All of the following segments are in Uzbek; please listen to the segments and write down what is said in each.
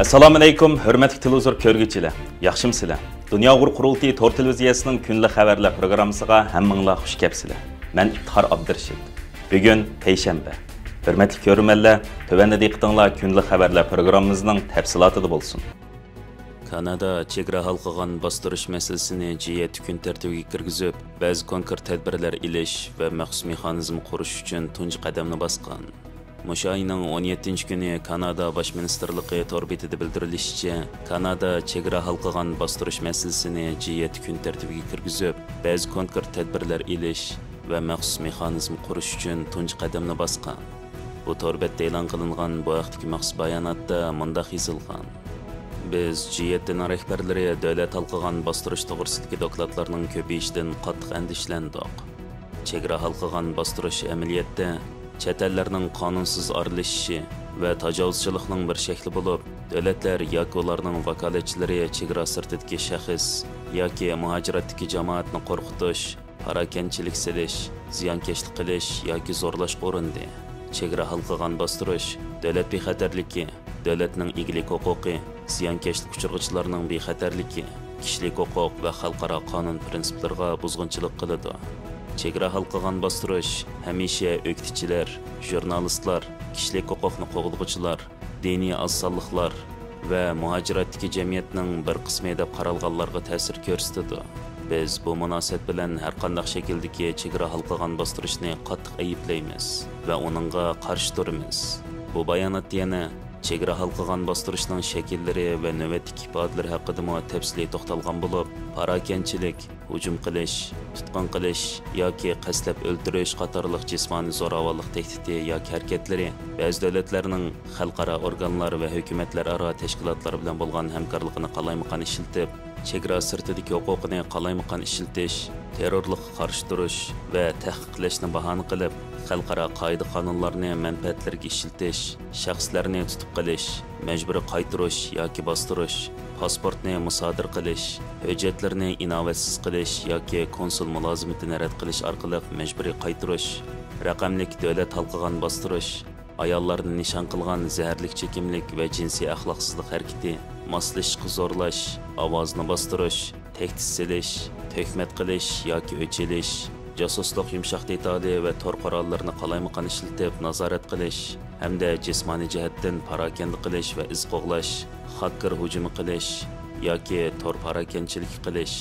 Assalomu alaykum, hurmatli televizor ko'rguvchilar. Yaxshimsizlar? Dunyo qurultiyi Tor televiziyasining kunlik xabarlar programmasiga hammanglar xush kelibsizlar. Men Iftixor Abdurashid. Bugun payshanba. Hurmatli ko'ruvchilar, tövəndə diqqətinizlər kunlik xabarlar programmamızning tafsilotida bo'lsin. Kanada chegara halqıgan bastırış meselesini G7 kun tartibiga kirgizib, ba'zi konkret tadbirlar ilish va maxsus mexanizm qurish uchun tunji qadamni bosgan. Mush ayning 17-kuni Kanada Bosh Ministerligi tor betida bildirilishicha, Kanada chegara halqıgan bastırış meselesini G7 kun tartibiga kirgizib, ba'zi konkret tadbirlar ilish va maxsus mexanizm qurish uchun tunji qadamni bosgan. Bu tor betda e'lon qilingan bu vaqtdagi maxsus bayonotda mundaq yozilgan. Biz G7'nin rehberleri devlet halkıgan bastırış doğrusidagi dokladlarının köpeyişinden qattiq endişlendik. Chegara halkıgan bastırış amaliyotda chet ellarning qonunsiz aralashishi va tajovuzchilikning bir shakli bo'lib, davlatlar yoki ularning vakolatchilari chegara sirtidagi shaxs yoki muhojiratdagi jamoatni qo'rqitish, parakanchilik silish, ziyonkashlik qilish yoki zo'rlashga urindi. Chegara halqıgan bastırış davlat bexatarligi, davlatning egilik huquqi, ziyonkashlik uchirg'ichlarning bexatarligi, kishilik huquq va xalqaro qonun prinsiplariga buzg'unchilik qiladi. Chegara halqıgan bastırış hamisha o'qituvchilar, jurnalistlar, kishilik huquqni qo'g'duvchilar, diniy ozzonliklar va muhojiratdagi jamiyatning bir qismi deb qaralganlarga ta'sir ko'rsatadi. Biz bu munosabat bilan har qanday shakldagi chegara halqıgan bastırishni qattiq ayblaymiz va uningga qarshi turamiz. Bu bayonot yana chegara halqıgan bastırışning shakllari va navbatdagi ifodalari haqida tafsiliy to'xtalgan bo'lib, parakanchilik, hujum qilish, tutqun qilish yoki qasdlab o'ldirish qatorliq jismoniy zo'ravonlik tehdidi yoki harakatlari ba'zi davlatlarning xalqaro organlar va hukumatlararo tashkilotlar bilan bo'lgan hamkorligini qalaymaqon ishiltib, chegara sirtidagi huquqini qalaymaqon ishiltish, terrorlikqa qarshi turish va tahqiqlashni bahona qilib, xalqaro qoida qonunlarni manfaatlarga ishiltish, shaxslarni tutib qilish, majburiy qaytarish yoki bostirish, pasportni musodir qilish, hujjatlarni inovatsiz qilish yoki konsul mulozimatini rad qilish orqali majburiy qaytarish, raqamli davlat halqıgan bostirish, ayollarni nishon qilgan zaharlik chekimlik va jinsiy axloqsizlik harakati, moslashishga zo'rlash, ovozni bostirish, tahdid silish, tuhmat qilish yoki o'chilish, jasuslik yumshoq detali va tor qurollarini qalaymaqon ishlatib nazorat qilish hamda jismoniy jihatdan parakanda qilish va iz qo'g'lash, xaker hujumi qilish yoki tor parakanchilik qilish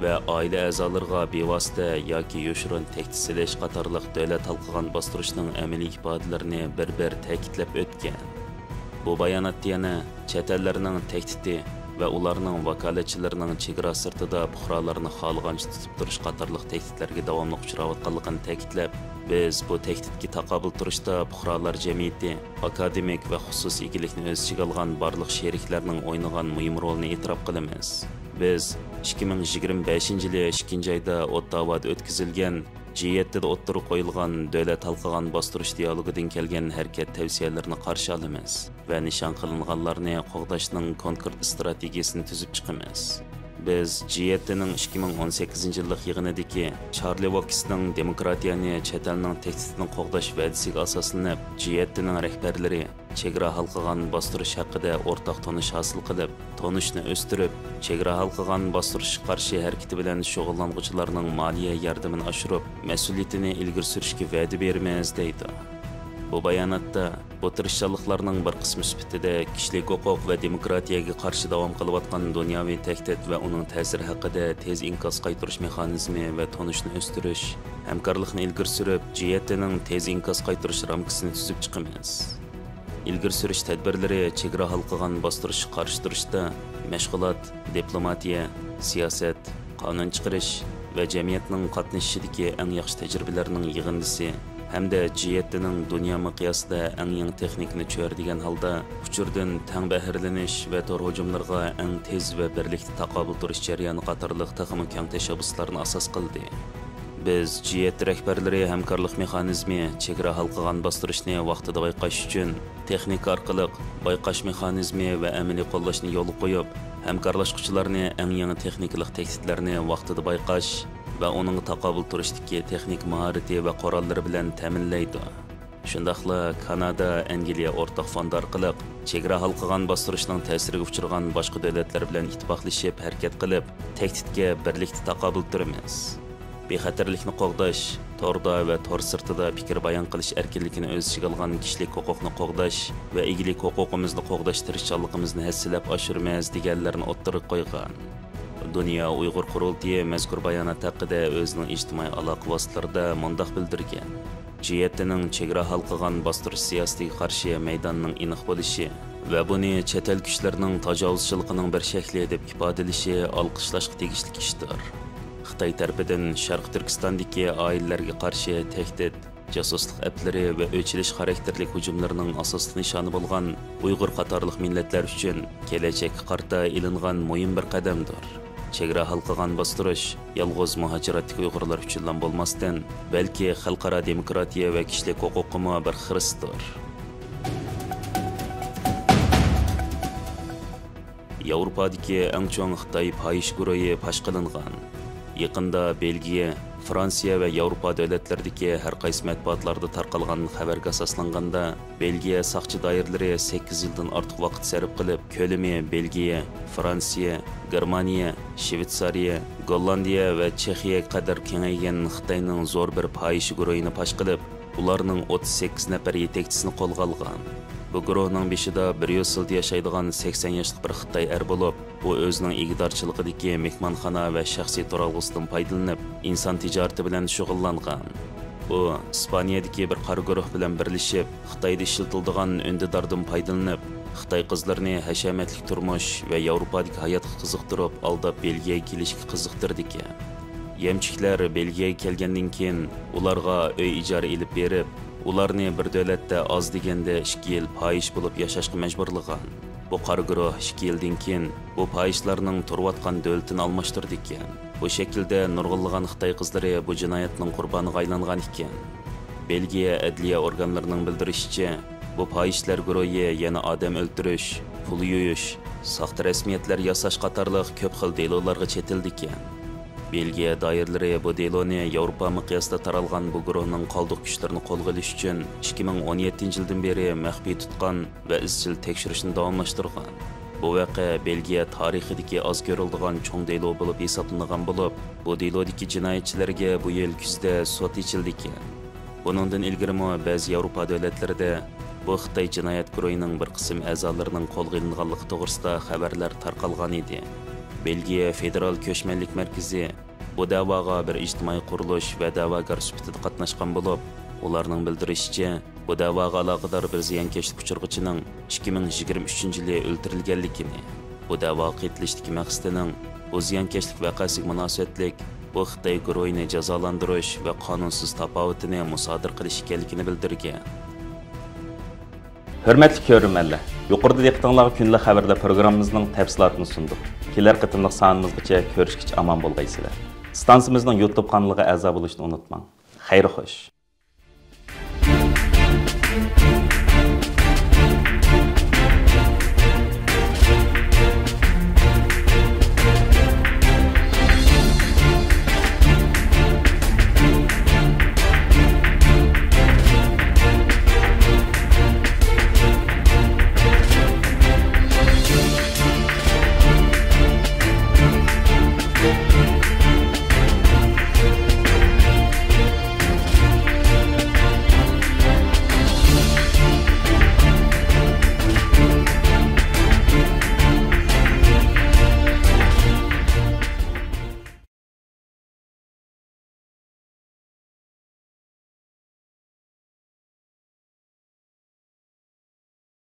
va oila a'zolariga bevosita yoki yoshirin tahdid silish qatorliq davlat halqıgan bastırishning amaliy ifodalarini bir ta'kidlab o'tgan. Bu bayonotda yana chet ellarning tahdidi va ularning vakolatchilarining chegara sirtida fuqarolarni xohlagancha tutib turish qatorliq tahdidlarga davomli uchrayotganligini ta'kidlab, biz bu tahdidga taqobil turishda fuqarolar jamiyati, akademik va xususiy egilikni o'z ichiga olgan barliq sheriklarning o'ynagan muhim rolini e'tirof qilamiz. Biz 2025-yili 2-oyda Ottavada o'tkazilgan G7'de o'ttirib qo'yilgan davlat halqıgan bastırış dialogidan kelgan harakat tavsiyalarini qarshi olamiz va nishon qilinganlarni qo'g'dashning konkret strategiyasini tuzib chiqamiz. Biz G7'ning 2018-yillik yig'inidagi Charlie Walkersning demokratiyani chet elning tahdidini qo'g'dash va'dasiga asoslanib, G7'ning rahbarlari chegara halqıgan bastırış haqida o'rtaq tonish hosil qilib, tonishni o'stirib, chegara halqıgan bastırış qarshi harakati bilan shug'ullanuvchilarning moliya yordamini oshirib, mas'uliyatini ilgari surishga va'da beramiz deydi. Bu bayonotda bu tirishchiliklarning bir qismi sifatida kishilik huquq va demokratiyaga qarshi davom qilayotgan dunyoviy tahdid va uning ta'siri haqida tez inqos qaytarish mexanizmi va tonishni o'stirish, hamkorlikni ilgari surib, G7'ning tez inqos qaytarish ramkasini tuzib chiqamiz. İlgari surish tadbirlari chegara halqıgan bastırishga qarshi turishda mashg'ulot, diplomatiya, siyosat, qonun chiqarish va jamiyatning qatnashishidagi eng yaxshi tajribalarning yig'indisi hamda G7'ning dunyo miqyosida eng yangi texnikani cho'rdigan holda uchurdan tang bahrlanish va tor hujumlarga eng tez va birlikda taqobil turish jarayoni qatorliq taxmin keng tashabbuslarni asos qildi. Biz G7 rahbarlari hamkorlik mexanizmi chegara halqıgan bastırishni vaqtida bayqash uchun texnika orqali bayqash mexanizmi va amaliy qo'llashni yo'l qo'yib, hamkorlashuvchilarni eng yangi texnikalik tahdidlarni vaqtida bayqash va uning taqobil turishdagi texnik mahorati va qurollari bilan ta'minlaydi. Shundaqla Kanada, Angliya o'rtaq fond orqali chegara halqagan bostirishning ta'siriga uchragan boshqa davlatlar bilan ittifoqlashib harakat qilib, tahdidga birlikda taqobil turamiz. Bexatarlikni qo'g'dash, torda va tor sirtida fikr bayon qilish erkinligini o'z ichiga olgan kishilik huquqni qo'g'dash va egilik huquqimizni qo'g'dash tirishchanligimizni hassilab oshirmaymiz deganlarni o'ttirib qo'ygan. Dünya Uyg'ur qurultiyi mazkur bayonot haqida o'zining ijtimoiy aloqa vositalarida mundaq bildirgan. Cihetining chegara halqagan bostirish siyosatiga qarshi maydonning aniq bo'lishi va buni chet el kuchlarining tajovuzchiligining bir shakli deb ifodalashi olqishlashga tegishli ishdir. Xitoy tarafidan Sharq Turkistondagi oilalarga qarshi tahdid, jasuslik aplari va o'chilish xarakterli hujumlarning asosiy nishoni bo'lgan Uyg'ur qatorliq millatlar uchun kelajakka qarta ilingan muhim bir qadamdir. Chegara halqagan bostirish yolg'iz muhojiratlik Uyg'urlar uchun bo'lmasdan, balki xalqaro demokratiya va kishilik huquqiga bir xiristdir. Yevropadagi eng chong Xitoy payish guruhi fosh qilingan. Yaqinda Belgiya, Fransiya va Yevropa davlatlaridagi har qaysi matbuotlarda tarqalgan xabarga asoslanganda, Belgiya saqchi doiralari 8 yildan ortiq vaqt sarf qilib, ko'lami Belgiya, Fransiya, Germaniya, Shvetsariya, Gollandiya va Chexiyaga qadar kengaygan Xitoyning zo'r bir payish guruhini fosh qilib, ularning 38 nafar yetakchisini qo'lga olgan. Bu guruhning beshida bir yo'silda yashaydigan 80 yoshli bir Xitoy bo'lib, u o'zining igidorchiligidagi mehmonxona va shaxsiy turalg'usidan foydalanib, inson tijorati bilan shug'ullangan. U Ispaniyadagi bir qora guruh bilan birlashib, Xitoyda ishlatiladigan undidardan foydalanib, Xitoy qizlarini hashamatli turmush va Yevropadagi hayotga qiziqtirib, aldab Belgiyaga kelishga qiziqtirdi. Yemchiklar Belgiyaga kelgandan keyin ularga uy ijara olib berib, ularni bir davlatda oz deganda 2 yil payish bo'lib yashashga majburlagan. Bu qora guruh 2 yildan keyin bu payishlarning turayotgan davlatini almashtirdi ekan. Bu shaklda nurg'unlagan Xitoy qizlari bu jinoyatning qurboniga aylangan ekan. Belgiya adliya organlarining bildirishicha, bu payishlar guruhi yana odam o'ldirish, pul yuyish, soxta rasmiyatlar yasash qatorliq ko'p xil delolarga chetildi ekan. Belgiya doiralari bu deloni Yevropa miqyosida taralgan bu guruhning qoldiq kuchlarini qo'lga olish uchun 2017-yildan beri maxfiy tutgan va izchil tekshirishni davomlashtirgan. Bu voqea Belgiya tarixidagi oz ko'riladigan cho'ng delo bo'lib hisoblangan bo'lib, bu delodagi jinoyatchilarga bu yil kuzda sud ochildi ekan. Buningdan ilgarimi ba'zi Yevropa davlatlarida bu Xitoy jinoyat guruhining bir qism a'zolarining qo'lga olinganligi to'g'risida xabarlar tarqalgan edi. Belgiya Federal Ko'chmanlik markazi bu da'voga bir ijtimoiy qurilish va da'vogar sifatida qatnashgan bo'lib, ularning bildirishicha, bu da'voga aloqador bir ziyonkashlik uchirg'ichining 2023-yili o'ldirilganligini, bu da'vo qetilishdagi maqsadining bu ziyonkashlik voqeasiga munosabatlik bu Xitoy guruhini jazolantirish va qonunsiz tafovutini musodir qilish ekanligini bildirgan. Hürmetli ko'ruvchilar, yuqorida diqqatingizga kunlik xabarlar programmamizning tafsilotini sundik. Kelar qitimliq sonimizgacha ko'rishgacha omon bo'lgaysizlar. Stansiyamizning YouTube kanaliga a'zo bo'lishni unutmang. Xayr xo'sh.